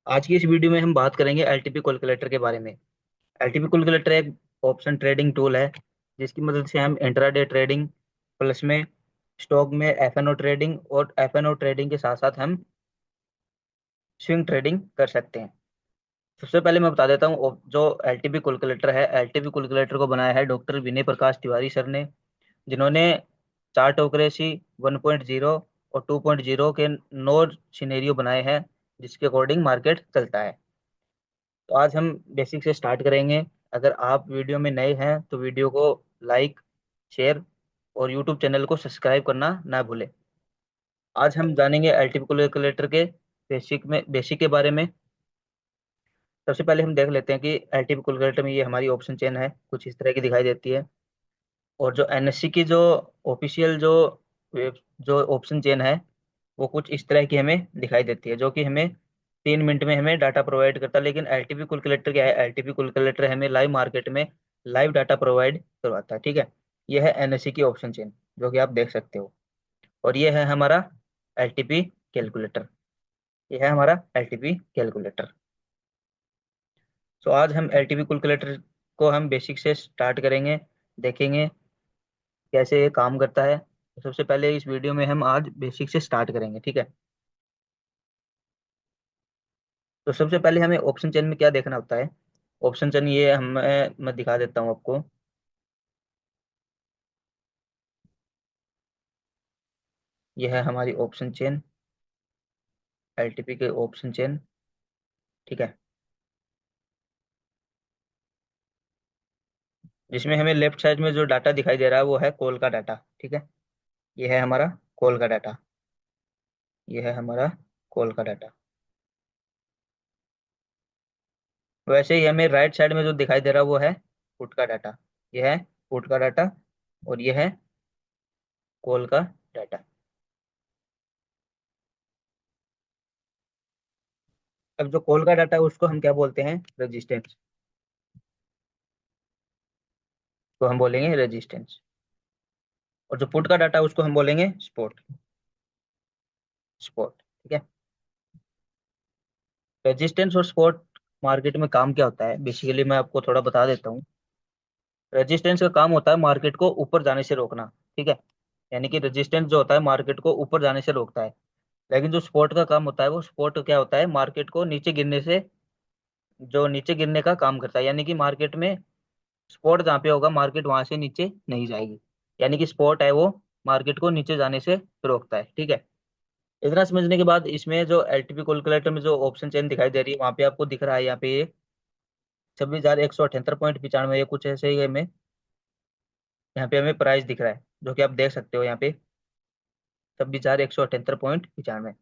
आज की इस वीडियो में हम बात करेंगे एलटीपी कैलकुलेटर के बारे में। एलटीपी कैलकुलेटर एक ऑप्शन ट्रेडिंग टूल है जिसकी मदद से हम इंट्राडे ट्रेडिंग प्लस में स्टॉक में एफएनओ ट्रेडिंग और एफएनओ ट्रेडिंग के साथ साथ हम स्विंग ट्रेडिंग कर सकते हैं। सबसे पहले मैं बता देता हूँ जो एलटीपी कैलकुलेटर है। एलटीपी कैलकुलेटर को बनाया है डॉक्टर विनय प्रकाश तिवारी सर ने, जिन्होंने चार्टोक्रेसी 1.0 और 2.0 के 9 सिनेरियो बनाए हैं जिसके अकॉर्डिंग मार्केट चलता है। तो आज हम बेसिक से स्टार्ट करेंगे। अगर आप वीडियो में नए हैं तो वीडियो को लाइक, शेयर और यूट्यूब चैनल को सब्सक्राइब करना ना भूलें। आज हम जानेंगे एलटीपी कैलकुलेटर के बेसिक के बारे में। सबसे पहले हम देख लेते हैं कि एलटीपी कैलकुलेटर में ये हमारी ऑप्शन चेन है, कुछ इस तरह की दिखाई देती है। और जो एनएससी की जो ऑफिशियल जो ऑप्शन चेन है वो कुछ इस तरह की हमें दिखाई देती है, जो कि हमें 3 मिनट में हमें डाटा प्रोवाइड करता है। लेकिन एलटीपी कैलकुलेटर क्या है? एलटीपी कैलकुलेटर हमें लाइव मार्केट में लाइव डाटा प्रोवाइड करवाता है। ठीक है, यह है एनएससी की ऑप्शन चेन जो कि आप देख सकते हो। और ये है हमारा एलटीपी कैलकुलेटर, यह है हमारा एलटीपी कैलकुलेटर। तो आज हम एलटीपी कैलकुलेटर को हम बेसिक से स्टार्ट करेंगे, देखेंगे कैसे ये काम करता है। तो सबसे पहले इस वीडियो में हम आज बेसिक से स्टार्ट करेंगे। ठीक है, तो सबसे पहले हमें ऑप्शन चेन में क्या देखना होता है। ऑप्शन चेन ये मैं दिखा देता हूँ आपको। यह है हमारी ऑप्शन चेन, एलटीपी के ऑप्शन चेन। ठीक है, जिसमें हमें लेफ्ट साइड में जो डाटा दिखाई दे रहा है वो है कॉल का डाटा। ठीक है, ये है हमारा कॉल का डाटा, ये है हमारा कॉल का डाटा। वैसे ही हमें राइट साइड में जो दिखाई दे रहा है वो है पुट का डाटा, ये है पुट का डाटा और ये है कॉल का डाटा। अब जो कॉल का डाटा है उसको हम क्या बोलते हैं? रेजिस्टेंस, तो हम बोलेंगे रेजिस्टेंस। और जो पुट का डाटा है उसको हम बोलेंगे स्पॉट, स्पॉट। ठीक है, रेजिस्टेंस और स्पॉट मार्केट में काम क्या होता है बेसिकली मैं आपको थोड़ा बता देता हूँ। रेजिस्टेंस का काम होता है मार्केट को ऊपर जाने से रोकना। ठीक है, यानी कि रेजिस्टेंस जो होता है मार्केट को ऊपर जाने से रोकता है। लेकिन जो स्पॉट का काम होता है वो स्पॉट क्या होता है? मार्केट को नीचे गिरने से, जो नीचे गिरने का काम करता है। यानी कि मार्केट में स्पॉट जहाँ पे होगा मार्केट वहां से नीचे नहीं जाएगी। यानी कि स्पॉट है वो मार्केट को नीचे जाने से रोकता है। ठीक है, इतना समझने के बाद इसमें जो एलटीपी कैलकुलेटर में जो ऑप्शन चेन दिखाई दे रही है वहां पे आपको दिख रहा है यहाँ पे 26,178.95, ये कुछ ऐसे ही हमें यहाँ पे हमें प्राइस दिख रहा है जो कि आप देख सकते हो यहाँ पे 26,178.95।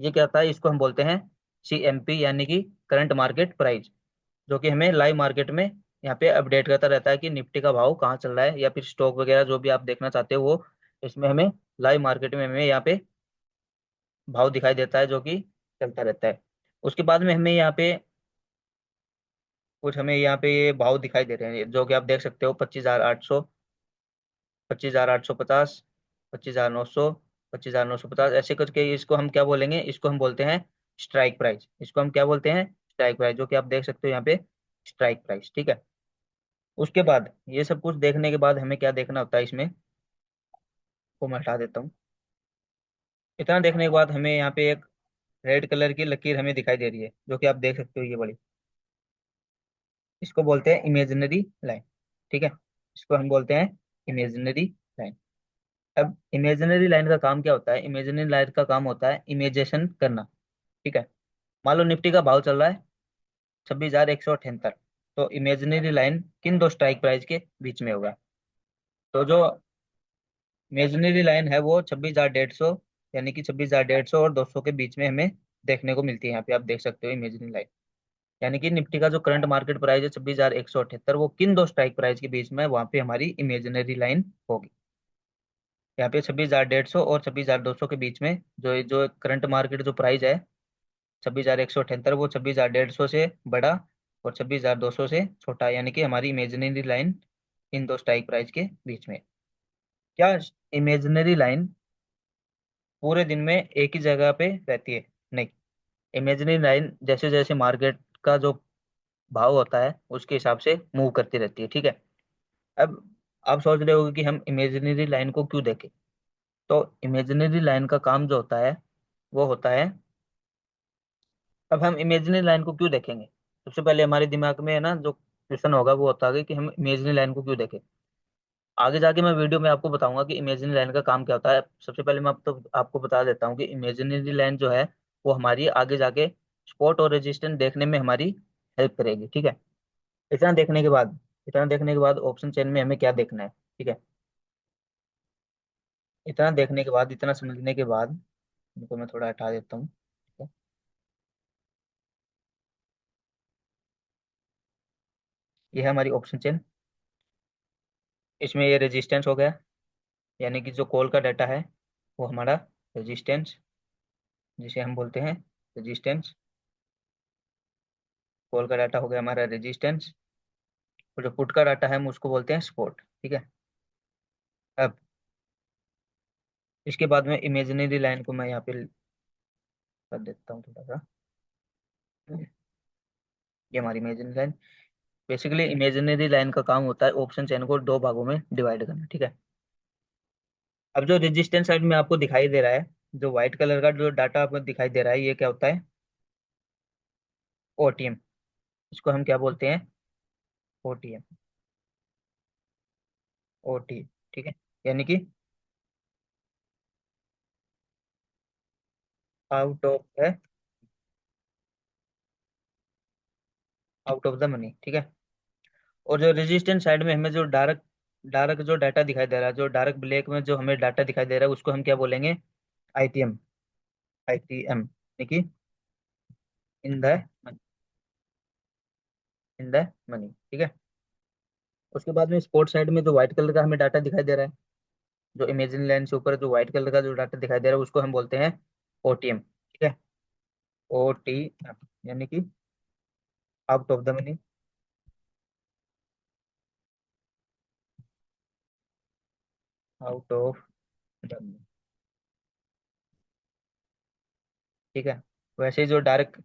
ये क्या होता है? इसको हम बोलते हैं CMP यानी कि करंट मार्केट प्राइस, जो कि हमें लाइव मार्केट में यहाँ पे अपडेट करता रहता है कि निफ्टी का भाव कहाँ चल रहा है, या फिर स्टॉक वगैरह जो भी आप देखना चाहते हो वो इसमें हमें लाइव मार्केट में हमें यहाँ पे भाव दिखाई देता है जो कि चलता रहता है। उसके बाद में हमें यहाँ पे कुछ हमें यहाँ पे ये भाव दिखाई दे रहे हैं जो कि आप देख सकते हो 25,800, 25,850, 25,900, 25,950, ऐसे करके इसको हम क्या बोलेंगे? इसको हम बोलते हैं स्ट्राइक प्राइस। इसको हम क्या बोलते हैं? स्ट्राइक प्राइस, जो कि आप देख सकते हो यहाँ पे स्ट्राइक प्राइस। ठीक है, उसके बाद ये सब कुछ देखने के बाद हमें क्या देखना होता है इसमें, वो मैं हटा देता हूँ। इतना देखने के बाद हमें यहाँ पे एक रेड कलर की लकीर हमें दिखाई दे रही है जो कि आप देख सकते हो, ये बड़ी, इसको बोलते हैं इमेजिनरी लाइन। ठीक है, इसको हम बोलते हैं इमेजिनरी लाइन। अब इमेजिनरी लाइन का काम क्या होता है? इमेजिनरी लाइन का काम होता है इमेजेशन करना। ठीक है, मान लो निफ्टी का भाव चल रहा है 26,178, तो इमेजिनरी लाइन किन दो स्ट्राइक प्राइस के बीच में होगा? तो जो इमेजिनरी लाइन है वो 26,150, यानी कि 26,150 और 200 के बीच में हमें देखने को मिलती है। यहाँ पे आप देख सकते हो इमेजिनरी लाइन, यानी कि निफ्टी का जो करंट मार्केट प्राइस है 26,178, वो किन दो स्ट्राइक प्राइस के बीच में है, वहां पे हमारी इमेजिनरी लाइन होगी। यहाँ पे 26,150 और 26,200 के बीच में जो जो करंट मार्केट जो प्राइस है 26,178, वो 26,150 से बड़ा और 26,200 से छोटा, यानी कि हमारी इमेजिनरी लाइन इन दो स्ट्राइक प्राइस के बीच में। क्या इमेजिनरी लाइन पूरे दिन में एक ही जगह पे रहती है? नहीं, इमेजिनरी लाइन जैसे जैसे मार्केट का जो भाव होता है उसके हिसाब से मूव करती रहती है, ठीक है। अब आप सोच रहे होगे कि हम इमेजिनरी लाइन को क्यों देखें। तो इमेजिनरी लाइन का काम जो होता है वो होता है, अब हम इमेजिनरी लाइन को क्यों देखेंगे। सबसे पहले हमारे दिमाग में है ना जो क्वेश्चन होगा वो होता है कि हम इमेजिनरी लाइन को क्यों देखें। आगे जाके मैं वीडियो में आपको बताऊंगा कि इमेजिनरी लाइन का काम क्या होता है। सबसे पहले मैं तो आपको बता देता हूँ कि इमेजिनरी लाइन जो है वो हमारी आगे जाके स्पॉट और रेजिस्टेंस देखने में हमारी हेल्प करेगी, ठीक है। इतना देखने के बाद इतना देखने के बाद ऑप्शन चेन में हमें क्या देखना है, ठीक है। इतना देखने के बाद, इतना समझने के बाद, इनको मैं थोड़ा हटा देता हूँ, ठीक है। ये है हमारी ऑप्शन चेन। इसमें ये रेजिस्टेंस हो गया, यानी कि जो कॉल का डाटा है वो हमारा रेजिस्टेंस, जिसे हम बोलते हैं रेजिस्टेंस। कॉल का डाटा हो गया हमारा रेजिस्टेंस, और जो पुट का डाटा है हम उसको बोलते हैं सपोर्ट, ठीक है। अब इसके बाद में इमेजिनरी लाइन को मैं यहाँ पे कर देता हूँ थोड़ा सा। ये हमारी imaginary line, basically imaginary line का काम होता है ऑप्शन चेन को दो भागों में डिवाइड करना, ठीक है। अब जो रेजिस्टेंस साइड में आपको दिखाई दे रहा है, जो व्हाइट कलर का जो डाटा आपको दिखाई दे रहा है, ये क्या होता है, ओटीएम। इसको हम क्या बोलते हैं, ओटीएम, ओटी, ठीक है। यानी कि आउट ऑफ है, आउट ऑफ द मनी, ठीक है। और जो रेजिस्टेंस साइड में हमें जो डार्क डार्क जो डाटा दिखाई दे रहा है, जो डार्क ब्लैक में जो हमें डाटा दिखाई दे रहा है, उसको हम क्या बोलेंगे, आईटीएम, आईटीएम, यानी कि in the in the money, ठीक है। उसके बाद में स्पोर्ट साइड में जो व्हाइट कलर का हमें डाटा दिखाई दे रहा है, जो इमेजिन लाइन से ऊपर जो व्हाइट कलर का जो डाटा दिखाई दे रहा है उसको हम बोलते हैं ओटीएम, ठीक है। ओटीएम यानी कि out of the money, out of the money, ठीक है। वैसे ही जो डार्क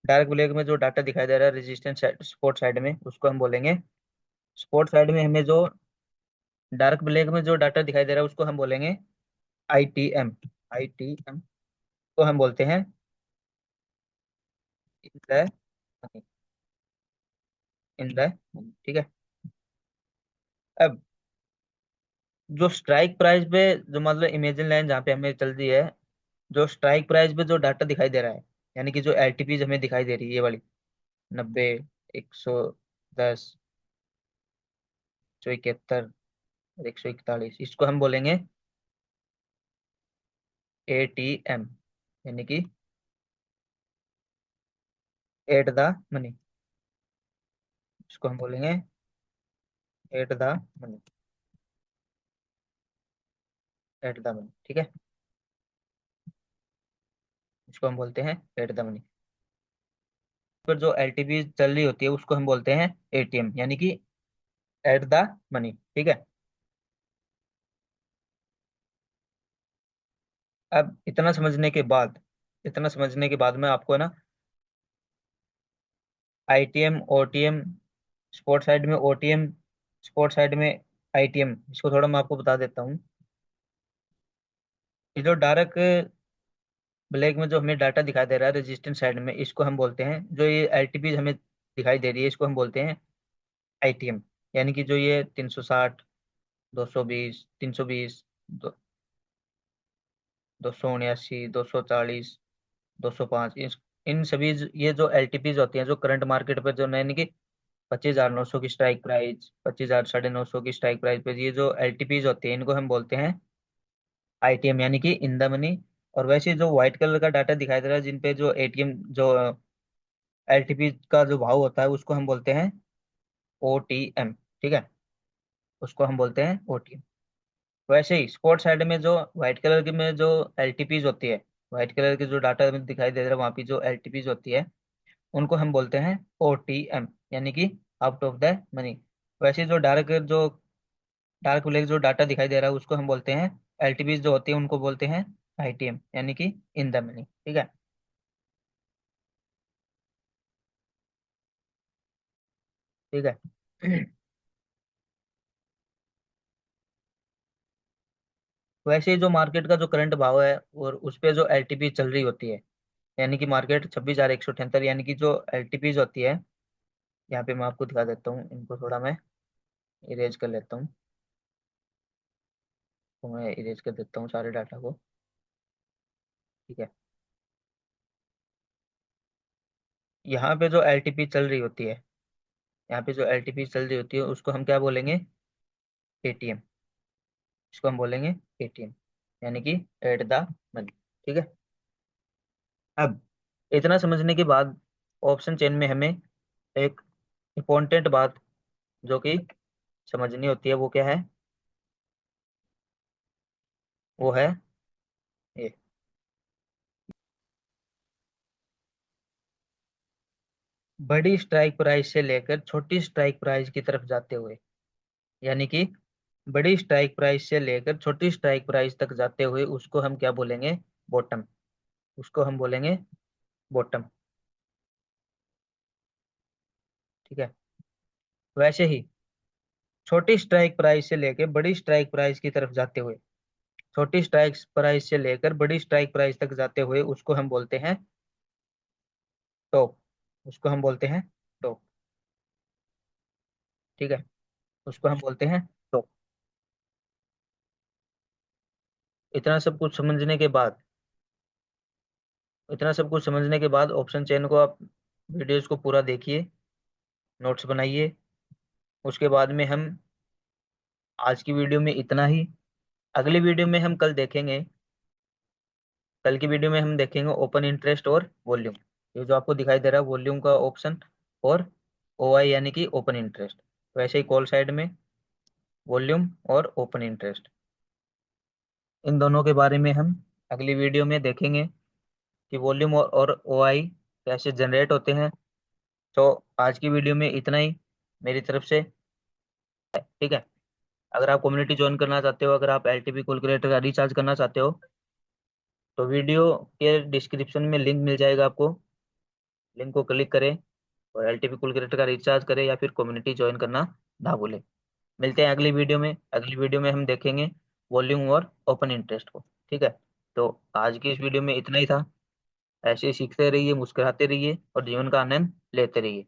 डार्क ब्लैक में जो डाटा दिखाई दे रहा है रेजिस्टेंस स्पोर्ट साइड में, उसको हम बोलेंगे, स्पोर्ट साइड में हमें जो डार्क ब्लैक में जो डाटा दिखाई दे रहा है उसको हम बोलेंगे आईटीएम, आईटीएम को हम बोलते हैं इन द इन द, ठीक है। अब जो स्ट्राइक प्राइस पे, जो मतलब इमेजिन लाइन जहाँ पे हमें चल रही है, जो स्ट्राइक प्राइस पे जो डाटा दिखाई दे रहा है, यानी कि जो एलटीपीज हमें दिखाई दे रही है, ये वाली 90, 110, 171, 141, इसको हम बोलेंगे एटीएम, यानी कि एट द मनी, इसको हम बोलेंगे at the money, at the money, ठीक है। इसको हम बोलते हैं एट द मनी। पर जो एलटीपी चल रही होती है उसको हम बोलते हैं एटीएम, यानी कि एट द मनी, ठीक है। अब इतना समझने के बाद में आपको ना आईटीएम, ओटीएम, स्पोर्ट साइड में ओटीएम, स्पोर्ट साइड में आईटीएम, इसको थोड़ा मैं आपको बता देता हूँ। ये जो डार्क ब्लैक में जो हमें डाटा दिखाई दे रहा है रेजिस्टेंस साइड में, इसको हम बोलते हैं, जो ये एलटीपी हमें दिखाई दे रही है इसको हम बोलते हैं आईटीएम, यानी कि जो ये 360, 220, 320, 279, 240, 205, इन सभी ये जो एलटीपीज होती हैं जो करंट मार्केट पे जो, यानी कि 25,900 की स्ट्राइक प्राइस, 25,950 की स्ट्राइक प्राइस पे ये जो एलटीपीज होती है इनको हम बोलते हैं आईटीएम, यानी कि इन द मनी। और वैसे जो व्हाइट कलर का डाटा दिखाई दे रहा है जिन पे जो एटीएम जो एलटीपी का जो भाव होता है उसको हम बोलते हैं ओटीएम, ठीक है। उसको हम बोलते हैं ओटीएम। वैसे ही स्पोर्ट साइड में जो व्हाइट कलर की में जो एलटीपीज होती है, व्हाइट कलर की जो डाटा में दिखाई दे रहा है वहाँ पे जो एलटीपीज होती है उनको हम बोलते हैं ओटीएम, यानी कि आउट ऑफ द मनी। वैसे जो डार्क ब्लैक जो डाटा दिखाई दे रहा है उसको हम बोलते हैं, एलटीपीज जो होती है उनको बोलते हैं आईटीएम यानी कि इन द मनी। ठीक है। ठीक है। वैसे ही जो मार्केट का जो करंट भाव है और उस पे जो एलटीपी चल रही होती है, यानी कि मार्केट 26,178, यानी कि जो एलटीपीज होती है, यहाँ पे मैं आपको दिखा देता हूँ, इनको थोड़ा मैं इरेज कर लेता हूँ। तो मैं इरेज कर देता हूँ सारे डाटा को। ठीक है। यहाँ पे जो एलटीपी चल रही होती है, यहाँ पे जो एलटीपी चल रही होती है उसको हम क्या बोलेंगे? एटीएम। इसको हम बोलेंगे एटीएम, यानी कि एट द मनी। ठीक है। अब इतना समझने के बाद ऑप्शन चेन में हमें एक इम्पोर्टेंट बात जो कि समझनी होती है, वो क्या है? वो है ये, बड़ी स्ट्राइक प्राइस से लेकर छोटी स्ट्राइक प्राइस की तरफ जाते हुए, यानी कि बड़ी स्ट्राइक प्राइस से लेकर छोटी स्ट्राइक प्राइस तक जाते हुए उसको हम क्या बोलेंगे? बॉटम। उसको हम बोलेंगे बॉटम। ठीक है। वैसे ही छोटी स्ट्राइक प्राइस से लेकर बड़ी स्ट्राइक प्राइस की तरफ जाते हुए, छोटी स्ट्राइक प्राइस से लेकर बड़ी स्ट्राइक प्राइस तक जाते हुए उसको हम बोलते हैं टॉप। उसको हम बोलते हैं टॉप। ठीक है। उसको हम बोलते हैं टॉप। इतना सब कुछ समझने के बाद, इतना सब कुछ समझने के बाद ऑप्शन चेन को आप वीडियोस को पूरा देखिए, नोट्स बनाइए। उसके बाद में हम आज की वीडियो में इतना ही। अगली वीडियो में हम कल देखेंगे, कल की वीडियो में हम देखेंगे ओपन इंटरेस्ट और वॉल्यूम। ये जो आपको दिखाई दे रहा है वॉल्यूम का ऑप्शन, और ओआई यानी कि ओपन इंटरेस्ट। वैसे ही कॉल साइड में वॉल्यूम और ओपन इंटरेस्ट, इन दोनों के बारे में हम अगली वीडियो में देखेंगे कि वॉल्यूम और ओआई कैसे जनरेट होते हैं। तो आज की वीडियो में इतना ही मेरी तरफ से। ठीक है। अगर आप कम्युनिटी ज्वाइन करना चाहते हो, अगर आप एलटीपी कैलकुलेटर का रिचार्ज करना चाहते हो, तो वीडियो के डिस्क्रिप्शन में लिंक मिल जाएगा आपको। लिंक को क्लिक करें और एलटीपी कैलकुलेटर का रिचार्ज करें या फिर कम्युनिटी ज्वाइन करना ना भूलें। मिलते हैं अगली वीडियो में। अगली वीडियो में हम देखेंगे वॉल्यूम और ओपन इंटरेस्ट को। ठीक है। तो आज की इस वीडियो में इतना ही था। ऐसे ही सीखते रहिए, मुस्कुराते रहिए और जीवन का आनंद लेते रहिए।